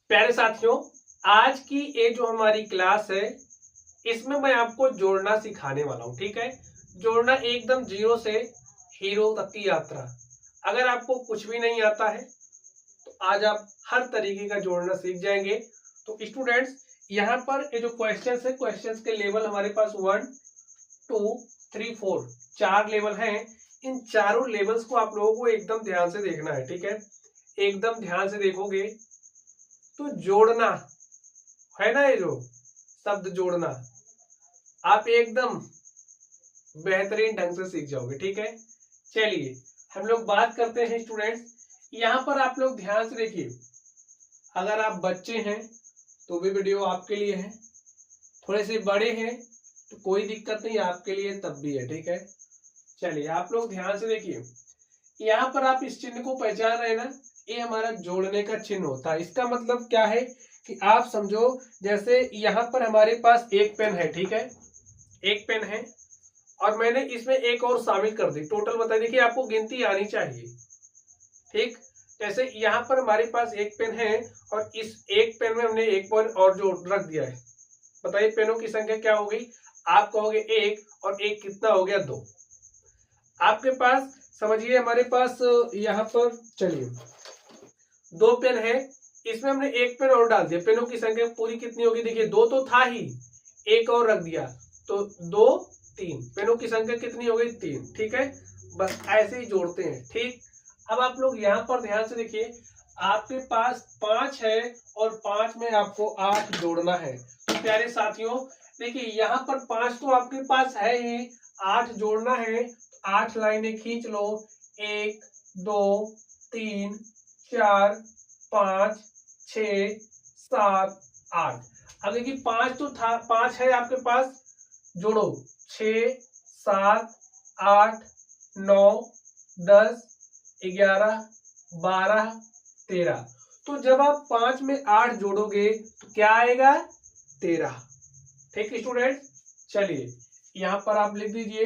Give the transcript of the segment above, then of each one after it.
प्यारे साथियों, आज की ये जो हमारी क्लास है इसमें मैं आपको जोड़ना सिखाने वाला हूं। ठीक है, जोड़ना एकदम जीरो से हीरो तक की यात्रा। अगर आपको कुछ भी नहीं आता है तो आज आप हर तरीके का जोड़ना सीख जाएंगे। तो स्टूडेंट्स, यहाँ पर ये जो क्वेश्चंस है, क्वेश्चंस के लेवल हमारे पास 1 2 3 4 4 लेवल हैं। इन चारों लेवल्स को आप लोगों को एकदम ध्यान से देखना है। ठीक है, एकदम ध्यान से देखोगे तो जोड़ना है ना, ये जो शब्द जोड़ना आप एकदम बेहतरीन ढंग से सीख जाओगे। ठीक है, चलिए हम लोग बात करते हैं स्टूडेंट्स। यहाँ पर आप लोग ध्यान से देखिए, अगर आप बच्चे हैं तो भी वीडियो आपके लिए है, थोड़े से बड़े हैं तो कोई दिक्कत नहीं, आपके लिए तब भी है। ठीक है, चलिए आप लोग ध्यान से देखिए। यहाँ पर आप इस चिन्ह को पहचान रहे हैं ना, ये हमारा जोड़ने का चिन्ह होता है। इसका मतलब क्या है कि आप समझो, जैसे यहाँ पर हमारे पास एक पेन है। ठीक है, एक पेन है और मैंने इसमें एक और शामिल कर दी। टोटल बता देखिए, आपको गिनती आनी चाहिए। ठीक, जैसे यहाँ पर हमारे पास एक पेन है और इस एक पेन में हमने एक पेन और जो रख दिया है। बताइए पेनों की संख्या क्या हो गई? आप कहोगे एक, और एक कितना हो गया? 2। आपके पास समझिए, हमारे पास यहाँ पर चलिए 2 पेन है, इसमें हमने एक पेन और डाल दिया। पेनों की संख्या पूरी कितनी होगी? देखिए 2 तो था ही, एक और रख दिया तो 2 3। पेनों की संख्या कितनी हो गई? 3। ठीक है, बस ऐसे ही जोड़ते हैं। ठीक, अब आप लोग यहाँ पर ध्यान से देखिए, आपके पास 5 है और 5 में आपको 8 जोड़ना है। तो प्यारे साथियों देखिए, यहाँ पर 5 तो आपके पास है ही, 8 जोड़ना है। 8 लाइनें खींच लो, 1 2 3 4 5 6 7 8। अब देखिए 5 तो था, 5 है आपके पास, जोड़ो 6 7 8 9 10 11 12 13। तो जब आप 5 में 8 जोड़ोगे तो क्या आएगा? 13। ठीक है स्टूडेंट, चलिए यहां पर आप लिख दीजिए।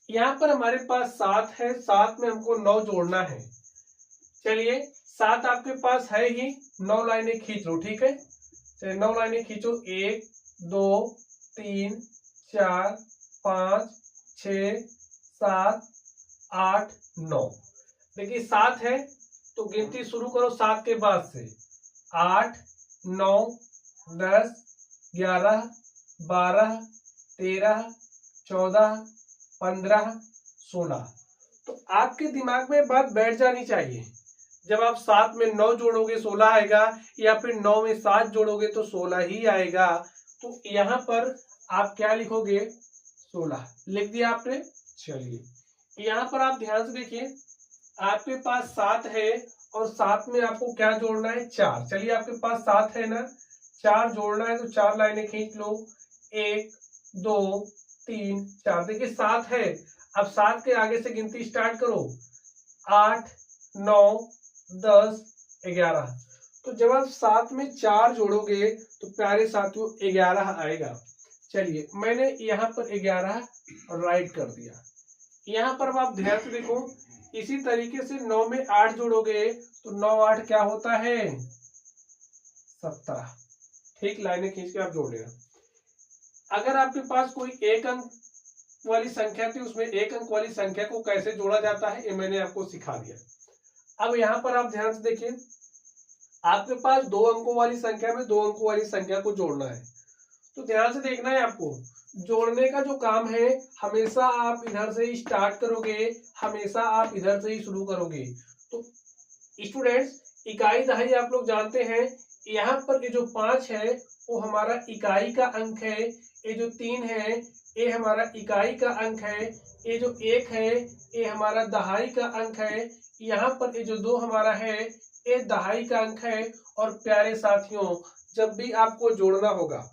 यहां पर हमारे पास 7 है, 7 में हमको 9 जोड़ना है। चलिए 7 आपके पास है ही, 9 लाइनें खींच लो। ठीक है, चलिए 9 लाइनें खींचो, 1 2 3 4 5 6 7 8 9। देखिए 7 है तो गिनती शुरू करो 7 के बाद से। 8 9 10 11 12 13 14 15 16। तो आपके दिमाग में बात बैठ जानी चाहिए, जब आप 7 में 9 जोड़ोगे 16 आएगा, या फिर 9 में 7 जोड़ोगे तो 16 ही आएगा। तो यहाँ पर आप क्या लिखोगे? 16 लिख दिया आपने। चलिए यहाँ पर आप ध्यान से देखिए, आपके पास 7 है और 7 में आपको क्या जोड़ना है? 4। चलिए आपके पास 7 है ना, 4 जोड़ना है तो 4 लाइनें खींच लो, 1 2 3 4। देखिए 7 है, अब 7 के आगे से गिनती स्टार्ट करो, 8 9 10 11। तो जब आप 7 में 4 जोड़ोगे तो प्यारे साथियों 11 आएगा। चलिए मैंने यहाँ पर 11 राइट कर दिया। यहाँ पर अब आप ध्यान से देखो, इसी तरीके से 9 में 8 जोड़ोगे तो 9 8 क्या होता है? 17। ठीक, लाइनें खींच के आप जोड़ लेना। अगर आपके पास कोई एक अंक वाली संख्या थी, उसमें एक अंक वाली संख्या को कैसे जोड़ा जाता है ये मैंने आपको सिखा दिया। अब यहाँ पर आप ध्यान से देखिए, आपके पास 2 अंकों वाली संख्या में 2 अंकों वाली संख्या को जोड़ना है। तो ध्यान से देखना है आपको, जोड़ने का जो काम है हमेशा आप इधर से ही स्टार्ट करोगे, हमेशा आप इधर से ही शुरू करोगे। तो स्टूडेंट्स, इकाई दहाई आप लोग जानते हैं। यहाँ पर ये जो 5 है वो हमारा इकाई का अंक है, ये जो 3 है ये हमारा इकाई का अंक है, ये जो 1 है ये हमारा दहाई का अंक है, यहाँ पर ये जो 2 हमारा है ये दहाई का अंक है। और प्यारे साथियों, जब भी आपको जोड़ना होगा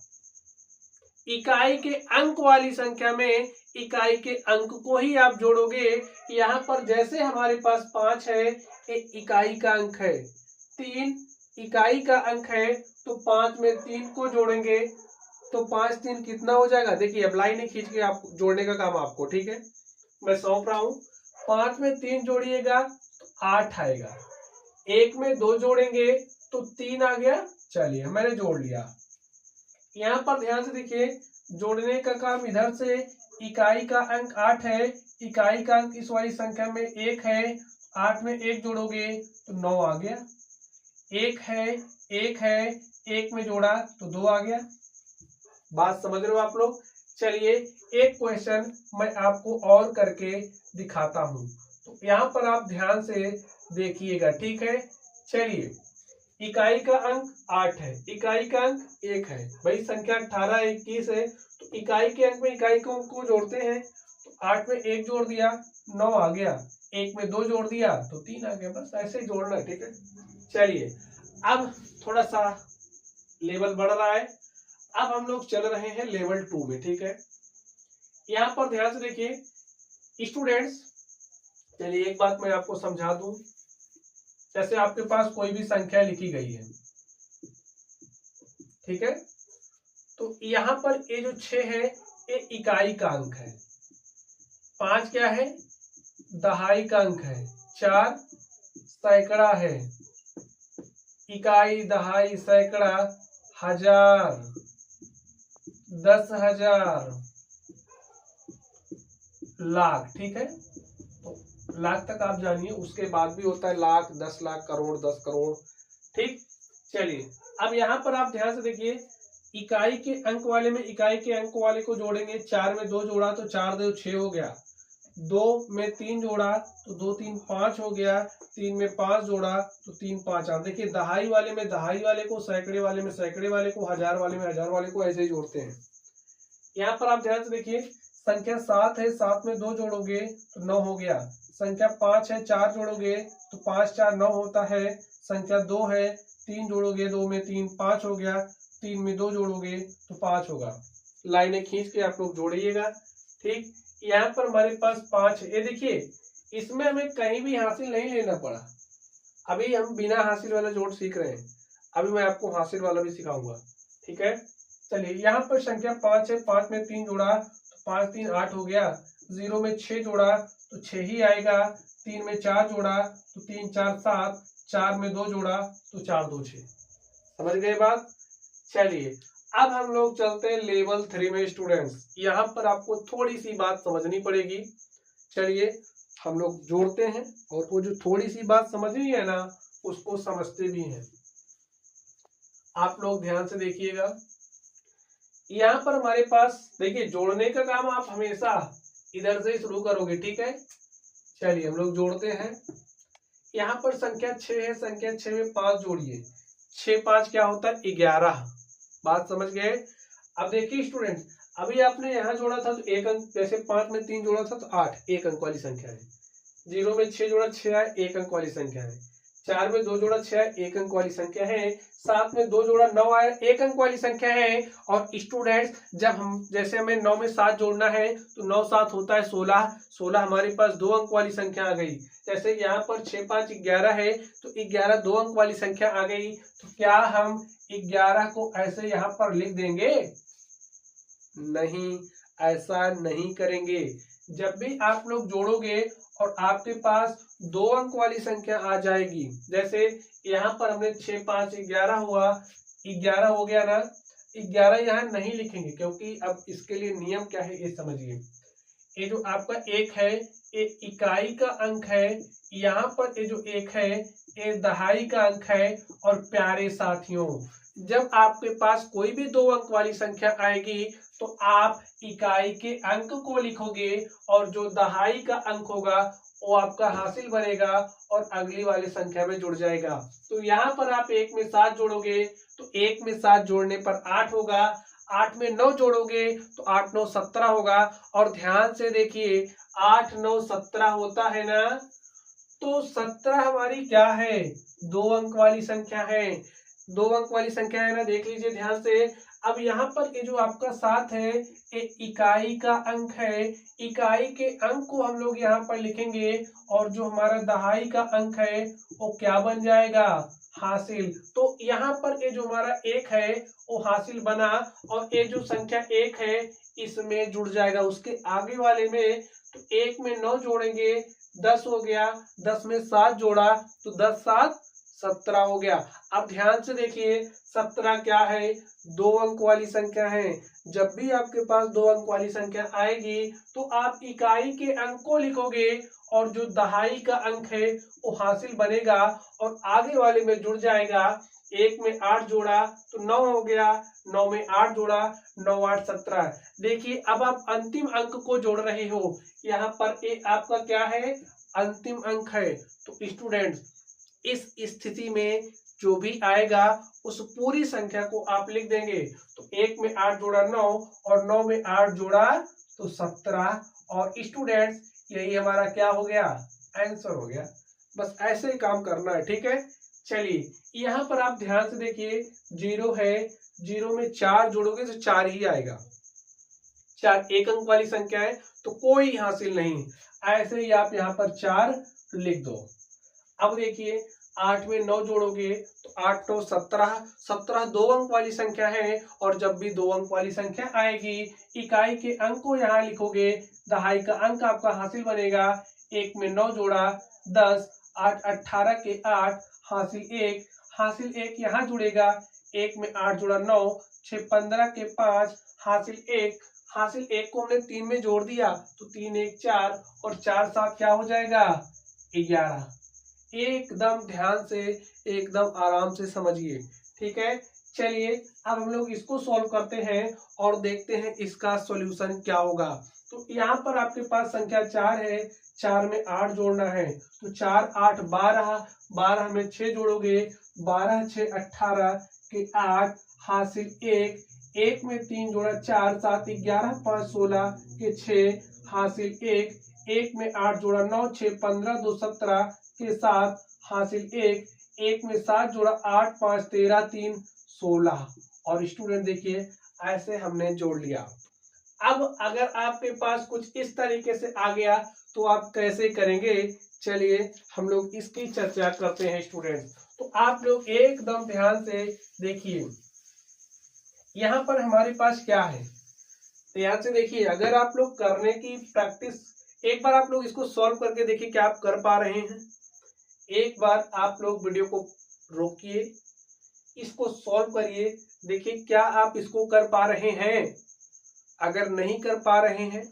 इकाई के अंक वाली संख्या में इकाई के अंक को ही आप जोड़ोगे। यहाँ पर जैसे हमारे पास 5 है, एक इकाई का अंक है, 3 इकाई का अंक है, तो 5 में 3 को जोड़ेंगे तो 5 3 कितना हो जाएगा? देखिए अब लाइन खींच के आप जोड़ने का काम आपको। ठीक है, मैं सौंप रहा हूं। 5 में 3 जोड़िएगा तो 8 आएगा, 1 में 2 जोड़ेंगे तो 3 आ गया। चलिए मैंने जोड़ लिया। यहाँ पर ध्यान से देखिए, जोड़ने का काम इधर से, इकाई का अंक 8 है, इकाई का अंक इस वाली संख्या में 1 है, 8 में 1 जोड़ोगे तो 9 आ गया। 1 है, 1 है, 1 में जोड़ा तो 2 आ गया। बात समझ रहे हो आप लोग? चलिए एक क्वेश्चन मैं आपको और करके दिखाता हूं, तो यहाँ पर आप ध्यान से देखिएगा, ठीक है। चलिए, इकाई का अंक 8 है, इकाई का अंक 1 है, भाई संख्या 18 21 है, तो इकाई के अंक में इकाई को जोड़ते हैं, तो 8 में 1 जोड़ दिया 9 आ गया, 1 में 2 जोड़ दिया तो 3 आ गया। बस ऐसे ही जोड़ना है, ठीक है। चलिए अब थोड़ा सा लेवल बढ़ रहा है, अब हम लोग चल रहे हैं लेवल 2 में, ठीक है। यहाँ पर ध्यान से देखिए स्टूडेंट्स, चलिए एक बात मैं आपको समझा दूं। जैसे आपके पास कोई भी संख्या लिखी गई है, ठीक है, तो यहाँ पर ये जो 6 है ये इकाई का अंक है, 5 क्या है, दहाई का अंक है, 4 सैकड़ा है, इकाई दहाई सैकड़ा हजार, 10,000, लाख, ठीक है। तो लाख तक आप जानिए, उसके बाद भी होता है लाख, 10 लाख, करोड़, 10 करोड़, ठीक। चलिए अब यहाँ पर आप ध्यान से देखिए, इकाई के अंक वाले में इकाई के अंक वाले को जोड़ेंगे, 4 में 2 जोड़ा तो 4 2 6 हो गया, 2 में 3 जोड़ा तो 2 3 5 हो गया, 3 में 5 जोड़ा तो 3 5 8। देखिए दहाई वाले में दहाई वाले को, सैकड़े वाले में सैकड़े वाले को, हजार वाले में हजार वाले को, ऐसे ही जोड़ते हैं। यहाँ पर आप ध्यान से देखिए, संख्या 7 है, 7 में 2 जोड़ोगे तो 9 हो गया, संख्या 5 है, 4 जोड़ोगे तो 5 4 9 होता है, संख्या 2 है, 3 जोड़ोगे, 2 में 3 5 हो गया, 3 में 2 जोड़ोगे तो 5 होगा। लाइनें खींच के आप लोग जोड़िएगा, ठीक। यहाँ पर हमारे पास 5 है, ये देखिए इसमें हमें कहीं भी हासिल नहीं लेना पड़ा, अभी हम बिना हासिल वाला जोड़ सीख रहे हैं, अभी मैं आपको हासिल वाला भी सिखाऊंगा, ठीक है। चलिए यहाँ पर संख्या 5 है, 5 में 3 जोड़ा तो 5 3 8 हो गया, 0 में 6 जोड़ा तो 6 ही आएगा, 3 में 4 जोड़ा तो 3 4 7, 4 में 2 जोड़ा तो 4 2 6। समझ गए बात? चलिए अब हम लोग चलते हैं लेवल 3 में स्टूडेंट्स, यहाँ पर आपको थोड़ी सी बात समझनी पड़ेगी। चलिए हम लोग जोड़ते हैं, और वो जो थोड़ी सी बात समझनी है ना, उसको समझते भी हैं। आप लोग ध्यान से देखिएगा, यहाँ पर हमारे पास देखिए, जोड़ने का काम आप हमेशा इधर से शुरू करोगे, ठीक है। चलिए हम लोग जोड़ते हैं। यहाँ पर संख्या 6 है, संख्या 6 में 5 जोड़िए, 6 5 क्या होता है, 11। बात समझ गए? अब देखिए स्टूडेंट, अभी आपने यहाँ जोड़ा था तो 1 अंक, जैसे 5 में 3 जोड़ा था तो 8 1 अंक वाली संख्या है, 0 में 6 जोड़ा 6 है, 1 अंक वाली संख्या है, 4 में 2 जोड़ा 6 है, 1 अंक वाली संख्या है, 7 में 2 जोड़ा 9 आया, 1 अंक वाली संख्या है। और स्टूडेंट्स जब हम, जैसे हमें 9 में 7 जोड़ना है तो 9 7 होता है 16, 16 हमारे पास 2 अंक वाली संख्या आ गई। जैसे यहाँ पर 6 5 11 है, तो 11 2 अंक वाली संख्या आ गई। तो क्या हम 11 को ऐसे यहाँ पर लिख देंगे? नहीं, ऐसा नहीं करेंगे। जब भी आप लोग जोड़ोगे और आपके पास 2 अंक वाली संख्या आ जाएगी, जैसे यहाँ पर हमने 6 5 11 हुआ, 11 हो गया ना, 11 यहाँ नहीं लिखेंगे, क्योंकि अब इसके लिए नियम क्या है ये समझिए। ये जो आपका 1 है ये इकाई का अंक है, यहाँ पर ये जो 1 है ये दहाई का अंक है। और प्यारे साथियों, जब आपके पास कोई भी 2 अंक वाली संख्या आएगी तो आप इकाई के अंक को लिखोगे, और जो दहाई का अंक होगा वो आपका हासिल बनेगा और अगली वाली संख्या में जुड़ जाएगा। तो यहाँ पर आप 1 में 7 जोड़ोगे तो 1 में 7 जोड़ने पर 8 होगा, 8 में 9 जोड़ोगे तो 8 9 17 होगा। और ध्यान से देखिए 8 9 17 होता है ना, तो 17 हमारी क्या है? 2 अंक वाली संख्या है, 2 अंक वाली संख्या है ना, देख लीजिए ध्यान से। अब यहाँ पर ये जो आपका 7 है ये इकाई का अंक है, इकाई के अंक को हम लोग यहाँ पर लिखेंगे, और जो हमारा दहाई का अंक है वो क्या बन जाएगा? हासिल। तो यहाँ पर ये जो हमारा 1 है वो हासिल बना, और ये जो संख्या 1 है इसमें जुड़ जाएगा उसके आगे वाले में। तो 1 में 9 जोड़ेंगे 10 हो गया, 10 में 7 जोड़ा तो 10 7 17 हो गया। अब ध्यान से देखिए 17 क्या है, 2 अंक वाली संख्या है। जब भी आपके पास 2 अंक वाली संख्या आएगी तो आप इकाई के अंक को लिखोगे और जो दहाई का अंक है वो हासिल बनेगा और आगे वाले में जुड़ जाएगा। 1 में 8 जोड़ा तो 9 हो गया, 9 में 8 जोड़ा, 9 8 17। देखिए अब आप अंतिम अंक को जोड़ रहे हो, यहाँ पर आपका क्या है, अंतिम अंक है। तो स्टूडेंट्स इस स्थिति में जो भी आएगा उस पूरी संख्या को आप लिख देंगे। तो 1 में 8 जोड़ा 9 और 9 में 8 जोड़ा तो 17। और स्टूडेंट्स यही हमारा क्या हो गया, आंसर हो गया। बस ऐसे ही काम करना है, ठीक है। चलिए यहाँ पर आप ध्यान से देखिए 0 है, 0 में 4 जोड़ोगे तो 4 ही आएगा। 4 एक अंक वाली संख्या है तो कोई हासिल नहीं, ऐसे ही आप यहाँ पर 4 लिख दो। अब देखिए 8 में 9 जोड़ोगे तो 8 9 17, 17 2 अंक वाली संख्या है और जब भी 2 अंक वाली संख्या आएगी इकाई के अंक को यहाँ लिखोगे, दहाई का अंक आपका हासिल बनेगा। 1 में 9 जोड़ा 10, 8 18 के 8 हासिल 1 यहाँ जुड़ेगा। 1 में 8 जोड़ा 9, 6 15 के 5 हासिल 1 को हमने 3 में जोड़ दिया तो 3 1 4 और 4 7 क्या हो जाएगा, 11। एकदम ध्यान से, एकदम आराम से समझिए, ठीक है। चलिए अब हम लोग इसको सॉल्व करते हैं और देखते हैं इसका सॉल्यूशन क्या होगा। तो यहाँ पर आपके पास संख्या 4 है, 4 में 8 जोड़ना है तो 4 8 12, 12 में 6 जोड़ोगे, 12 6 18 के 8 हासिल 1, 1 में 3 जोड़ा 4 7 11 5 16 के 6 हासिल 1, 1 में 8 जोड़ा 9 6 15 2 17 के 7 हासिल 1, 1 में 7 जोड़ा 8 5 13 3 16। और स्टूडेंट देखिए ऐसे हमने जोड़ लिया। अब अगर आपके पास कुछ इस तरीके से आ गया तो आप कैसे करेंगे, चलिए हम लोग इसकी चर्चा करते हैं स्टूडेंट। तो आप लोग एकदम ध्यान से देखिए यहाँ पर हमारे पास क्या है, ध्यान से देखिए। अगर आप लोग करने की प्रैक्टिस, एक बार आप लोग इसको सॉल्व करके देखिए क्या आप कर पा रहे हैं। एक बार आप लोग वीडियो को रोकिए, इसको सॉल्व करिए, देखिए क्या आप इसको कर पा रहे हैं। अगर नहीं कर पा रहे हैं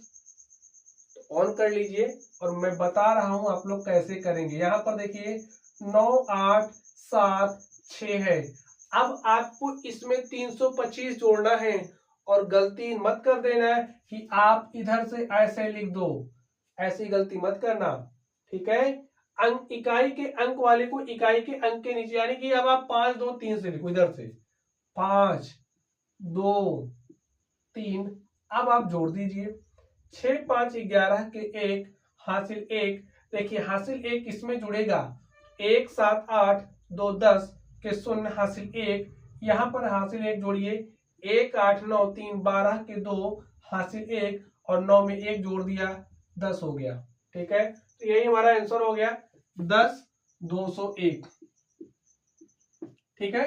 तो ऑन कर लीजिए और मैं बता रहा हूं आप लोग कैसे करेंगे। यहाँ पर देखिए 9 8 7 6 है। अब आपको इसमें 325 जोड़ना है और गलती मत कर देना कि आप इधर से ऐसे लिख दो, ऐसी गलती मत करना, ठीक है। अंक, इकाई के अंक वाले को इकाई के अंक के नीचे, यानी कि अब आप 5 2 3 से लिखो, इधर से 5 2 3। अब आप जोड़ दीजिए 6 5 11 के 1 हासिल 1। देखिए हासिल 1 इसमें जुड़ेगा, 1 7 8 2 10 के 0 हासिल 1। यहाँ पर हासिल 1 जोड़िए, 1 8 9 3 12 के 2 हासिल 1 और 9 में 1 जोड़ दिया, 10 हो गया, ठीक है। तो यही हमारा आंसर हो गया 10 201, ठीक है।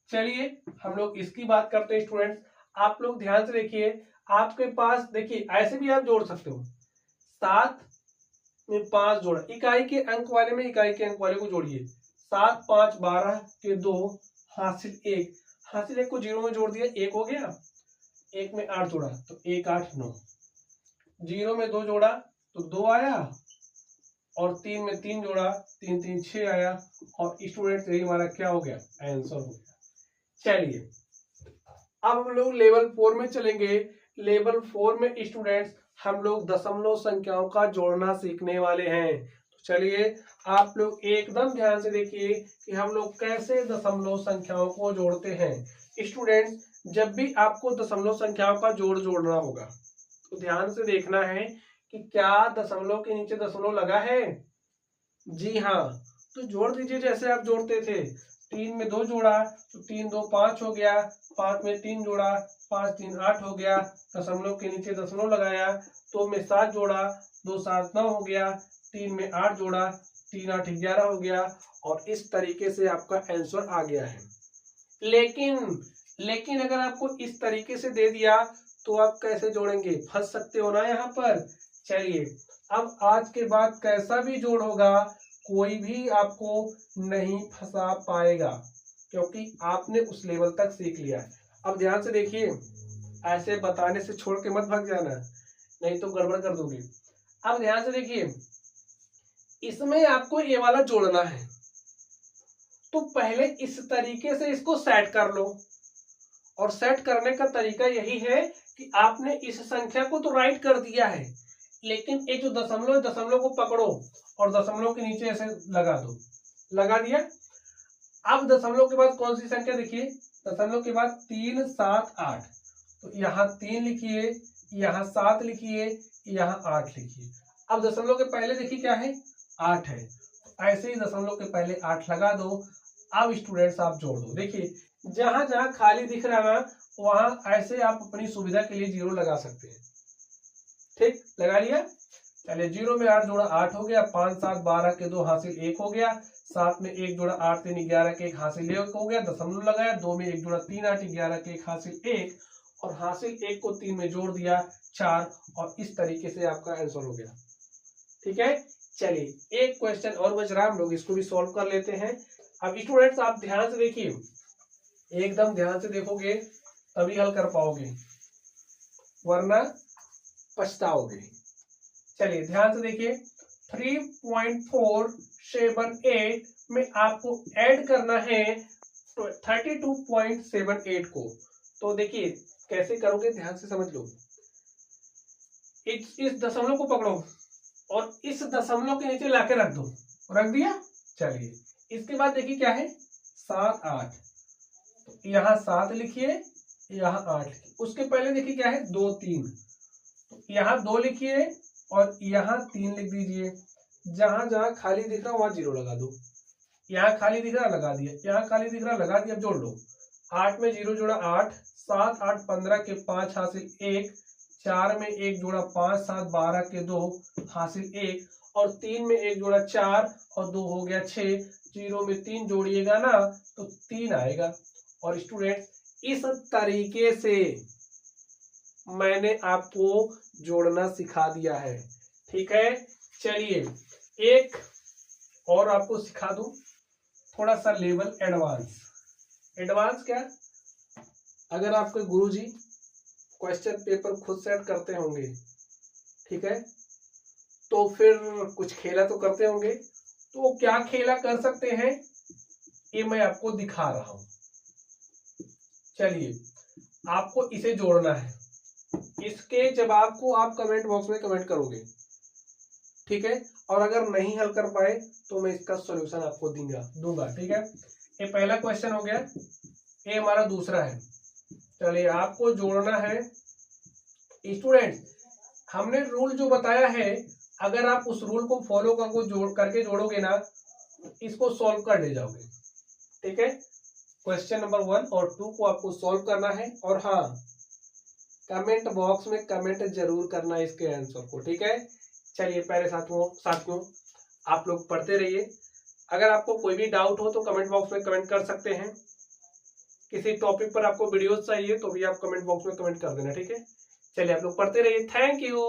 चलिए हम लोग इसकी बात करते हैं स्टूडेंट्स। आप लोग ध्यान से देखिए, आपके पास देखिए ऐसे भी आप जोड़ सकते हो। 7 में 5 जोड़ा, इकाई के अंक वाले में इकाई के अंक वाले को जोड़िए, 7 5 12 के 2 हासिल 1। हासिल 1 को 0 में जोड़ दिया, 1 हो गया। 1 में 8 जोड़ा तो 1 8 9, 0 में 2 जोड़ा तो 2 आया और 3 में 3 जोड़ा 3 3 6 आया। और स्टूडेंट यही हमारा क्या हो गया, आंसर हो गया। चलिए अब हम लोग लेवल 4 में चलेंगे। लेवल 4 में स्टूडेंट्स हम लोग दशमलव संख्याओं का जोड़ना सीखने वाले हैं। तो चलिए आप लोग एकदम ध्यान से देखिए कि हम लोग कैसे दशमलव संख्याओं को जोड़ते हैं। स्टूडेंट्स जब भी आपको दशमलव संख्याओं का जोड़ना होगा तो ध्यान से देखना है कि क्या दशमलव के नीचे दशमलव लगा है। जी हाँ, तो जोड़ दीजिए जैसे आप जोड़ते थे। 3 में 2 जोड़ा तो 3 2 5 हो गया, 5 में 3 जोड़ा 5 3 8 हो गया, दशमलव के नीचे दशमलव लगाया, 2 में 7 जोड़ा 2 7 9 हो गया, 3 में 8 जोड़ा 3 8 11 हो गया। और इस तरीके से आपका आंसर आ गया है। लेकिन अगर आपको इस तरीके से दे दिया तो आप कैसे जोड़ेंगे, फंस सकते हो ना यहाँ पर। चलिए अब आज के बाद कैसा भी जोड़ होगा कोई भी आपको नहीं फंसा पाएगा, क्योंकि आपने उस लेवल तक सीख लिया है। अब ध्यान से देखिए, ऐसे बताने से छोड़ के मत भाग जाना, नहीं तो गड़बड़ कर दोगे। अब ध्यान से देखिए, इसमें आपको ये वाला जोड़ना है, तो पहले इस तरीके से इसको सेट कर लो। और सेट करने का तरीका यही है कि आपने इस संख्या को तो राइट कर दिया है, लेकिन ये जो दशमलव, दशमलव को पकड़ो और दशमलव के नीचे ऐसे लगा दो। लगा दिया। अब दशमलव के बाद कौन सी संख्या देखिए, दशमलव के बाद 3, 7, 8, तो यहाँ 3 लिखिए, यहाँ 7 लिखिए, यहाँ 8 लिखिए। अब दशमलव के पहले देखिए क्या है, 8 है, ऐसे ही दशमलव के पहले 8 लगा दो। अब स्टूडेंट्स आप जोड़ दो। देखिए जहां जहां खाली दिख रहा है ना, वहां ऐसे आप अपनी सुविधा के लिए 0 लगा सकते हैं। ठीक, लगा लिया। चलिए 0 में 8 जोड़ा 8 हो गया, 5, 7, 12 के 2 हासिल 1 हो गया, 7 में 1 जोड़ा 8, 3, 11 के 1 हासिल 1 हो गया, दशमलव लगाया, 2 में 1 जोड़ा 3, 8, 11 के 1 हासिल 1, और हासिल 1 को 3 में जोड़ दिया 4, और इस तरीके से आपका आंसर हो गया। ठीक है, चलिए एक क्वेश्चन और बच रहा है, हम लोग इसको भी सॉल्व कर लेते हैं। अब स्टूडेंट्स आप ध्यान से देखिए, एकदम ध्यान से देखोगे तभी हल कर पाओगे, वरना पछताओगे। चलिए ध्यान से देखिए, 3.478 में आपको ऐड करना है 32.78 को। तो देखिए कैसे करोगे, ध्यान से समझ लो। इस दशमलव को पकड़ो और इस दशमलव के नीचे लाके रख दो। रख दिया। चलिए इसके बाद देखिए क्या है, 7, 8, तो यहाँ 7 लिखिए, यहाँ 8 लिखिए। उसके पहले देखिए क्या है, 2, 3, तो यहाँ 2 लिखिए और यहाँ 3 लिख दीजिए। जहां जहां खाली दिख रहा वहां 0 लगा दो। यहाँ खाली दिख रहा लगा दिया, यहाँ खाली दिख रहा लगा दिया। अब जोड़ लो, 8 में 0 जोड़ा 8, 7, 8, 15 के 5 हासिल 1, 4 में 1 जोड़ा 5, 7, 12 के 2 हासिल 1, और 3 में 1 जोड़ा 4 और 2 हो गया 6। 0 में 3 जोड़िएगा ना तो 3 आएगा। और स्टूडेंट इस तरीके से मैंने आपको जोड़ना सिखा दिया है। ठीक है, चलिए एक और आपको सिखा दूं, थोड़ा सा लेवल एडवांस। एडवांस क्या, अगर आपके गुरुजी क्वेश्चन पेपर खुद सेट करते होंगे, ठीक है, तो फिर कुछ खेला तो करते होंगे। तो क्या खेला कर सकते हैं ये मैं आपको दिखा रहा हूं। चलिए आपको इसे जोड़ना है, इसके जवाब को आप कमेंट बॉक्स में कमेंट करोगे, ठीक है। और अगर नहीं हल कर पाए तो मैं इसका सॉल्यूशन आपको दूंगा। ठीक है, ये पहला क्वेश्चन हो गया, ये हमारा दूसरा है। चलिए आपको जोड़ना है। स्टूडेंट हमने रूल जो बताया है, अगर आप उस रूल को फॉलो करके जोड़ोगे ना, इसको सॉल्व कर ले जाओगे। ठीक है, क्वेश्चन नंबर 1 और 2 को आपको सॉल्व करना है। और हाँ, कमेंट बॉक्स में कमेंट जरूर करना इसके आंसर को। ठीक है, चलिए पहले साथियों आप लोग पढ़ते रहिए। अगर आपको कोई भी डाउट हो तो कमेंट बॉक्स में कमेंट कर सकते हैं। किसी टॉपिक पर आपको वीडियोस चाहिए तो भी आप कमेंट बॉक्स में कमेंट कर देना। ठीक है, चलिए आप लोग पढ़ते रहिए। Thank you.